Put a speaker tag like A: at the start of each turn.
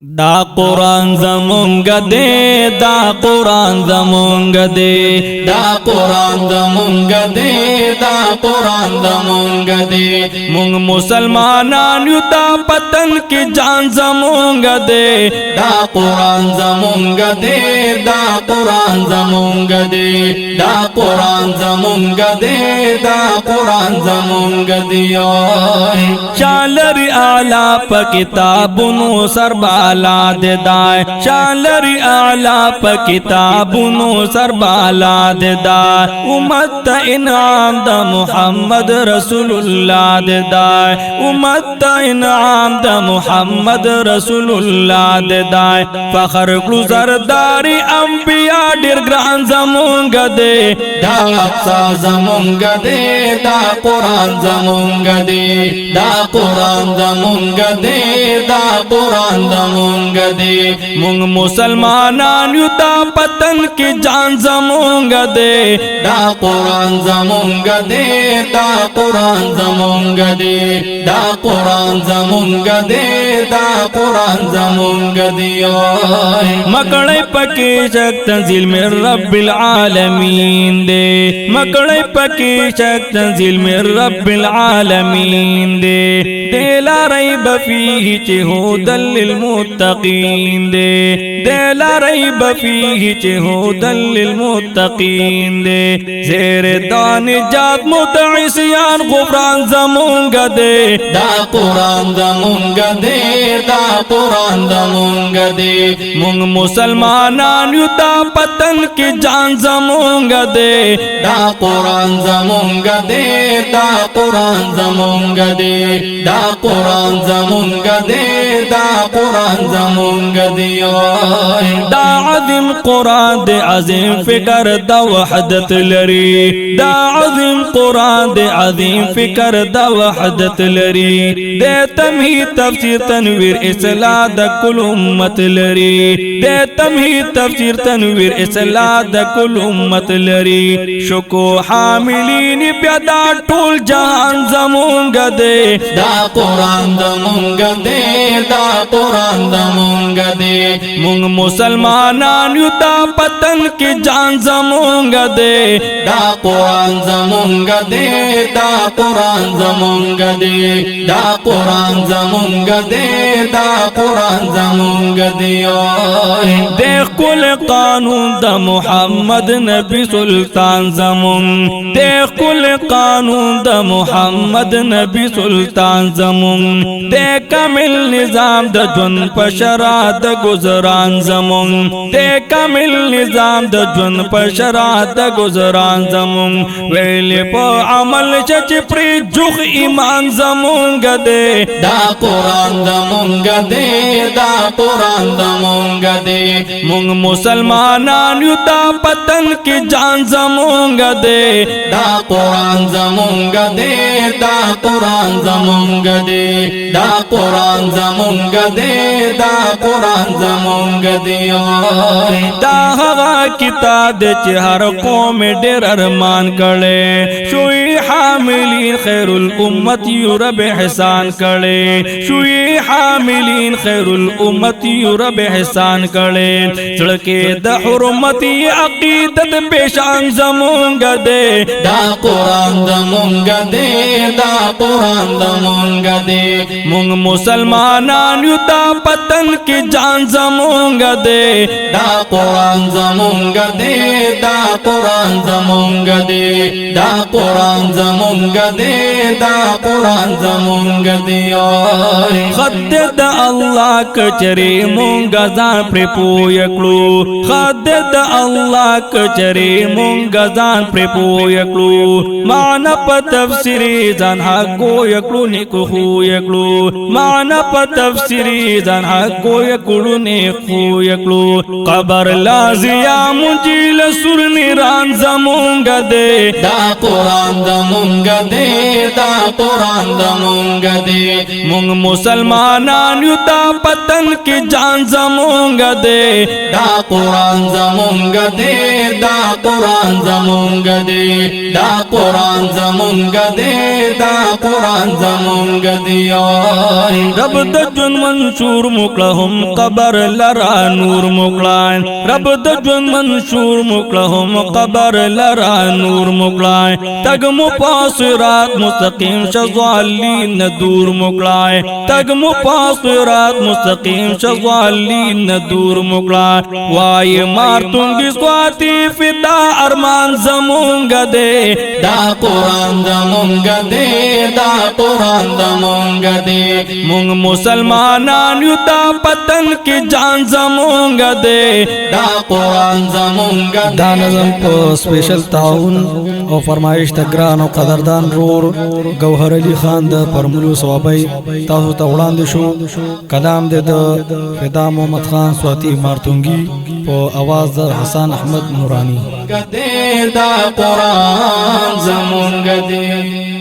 A: دا قرآن زمونگ دے دا قرآن زمونگ دے دا قرآن زمونگ دے دا قرآن زمونگ دے مونگ مسلمانان یو دا پتن کی جان زمونگ دے دا قرآن زمونگ دے دا قرآن زمونگ دے دا قرآن زمونگ دے دا قرآن زمونگ دے چالر اعلی پا کتابونو سربا بالا دے دائے شالری اعلی پا کتابونو سر بالا دے دائے امت تا انعام دا محمد رسول اللہ دے دائے امت تا انعام دا محمد رسول اللہ دے دائے فخر کلو سرداری انبیاء دیر گران زمونگ دے دا اقصا زمونگ دے دا قرآن زمونگ دے دا قرآن زمونگ دے دا قرآن زمونگ دے مونگ مسلمانان یو دا پتن کی جان زمونگ دے دا قرآن زمونگ دے دا قرآن زمونگ دے دا قرآن زمونگ دے دا قرآن زمونگ دے مکڑے پکی شک تنزیل من رب العالمین دے مکڑے پکی شک تنزیل من رب العالمین دے دے لا ریب فیہ چہ ہدی للمتقین دے دے لا ریب فیہ چہ ہدی للمتقین دے زیر دان جات متعصیان غفران زمونگ دے دا قرآن زمونگ دے دا قرآن زمونگ دے مونگ مسلمانان یو دا پتن کی جان زمونگ دے دا قرآن زمونگ دے دا قرآن زمونگ دے دا قرآن زمونگ دے دا قرآن زمونگ دے دا عظیم قرآن دے عظیم فکر دا وحدت لری دا عظیم قرآن دے عظیم فکر دا وحدت لری دے تمہید تفسیر تنویر اصلاح دا کل امت لری دے تمہید تفسیر تنویر اصلاح دا کل امت لری شکو حاملین پیدا ٹول جہان زمونگ دے دا قرآن زمونگ دے دا قرآن زمونگ دے مونگ مسلمانان یو دا پتن کی جان زمونگ دے دا قرآن زمونگ دے دا قرآن زمونگ دے دا قرآن زمونگ دے دا قرآن زمونگ دے دیکھ کل قانون دا محمد نبی سلطان زمون دیکھ کل قانون دا محمد نبی سلطان زمون دیکھ کامل نظام دا جن پشرا دا گزران زمون دیکھ کامل نظام دا جن پشرا دا گزران زمون ویلی پا عمل چچ پری جخ ایمان زمونگ دے دا قرآن زمونگ دے دا قرآن زمونگ دے مونگ مسلمانان یو دا پتن کی جان زمونگ دے دا قرآن زمونگ دے دا قرآن زمونگ دے دا قرآن زمونگ دے دا قرآن زمونگ دے دا ہوا کتاب دے چہ ہر قوم ڈیر ارمان کڑے شوئی حاملین خیر الامت یو رب احسان کڑے شوئی حاملین خیر الامت یو رب احسان کڑے سڑکے دا حرمتی عقیدت پیشان زمونگ دے دا قرآن زمونگ دے دا قرآن زمونگ دے مونگ مسلمانان یو دا پتن کی جان زمونگ دے دا قرآن زمونگ دے دا قرآن زمونگ دے دا قرآن زمونگ دے دا قرآن زمونگ دے خد دا اللہ کچری مونگا زان پر پویکلو خد دا اللہ کچری مونگا زان پر پویکلو معنی پا تفسیری زان حقو یکلو نیکو خو یکلو معنی پا تفسیری زان حقو یکلو نیکو یکلو قبر لازیا منجیل سر نیران زمونگ دے دا قرآن زمونگ دے دا قرآن زمونگ دے مونگ مسلمانان یو دا پتن کی جان زمونگ دے دا قرآن زمونگ دے دا قرآن زمونگ دے دا قرآن زمونگ دے دا قرآن زمونگ دے رب دا جن منصور مکلہم هم قبر لرا نور مکلائن رب د جون منشور مکلا هم قبر لرا نور مکلائن تگ مپاسرات مستقیم شزوالین دور مکلائن تگ مپاسرات مستقیم شزوالین دور مکلائن وای مارتون گسواتی فدا ارمان زمونگ دے دا قرآن زمونگ دے دا قرآن زمونگ دے مونگ مسلمانان یو دا پتن کی جان زمونگ دے دا قرآن زمونگ دے
B: دا نظم په سپیشل تعاون او فرمایش تگران او قدردان رور گوهر علی خان د پرملو صوابی تاسو ته وړاندې شو کلام د فدا محمد خان سواتی مارتونگی په आवाज د حسن احمد نورانی
A: دا قرآن زمونگ دے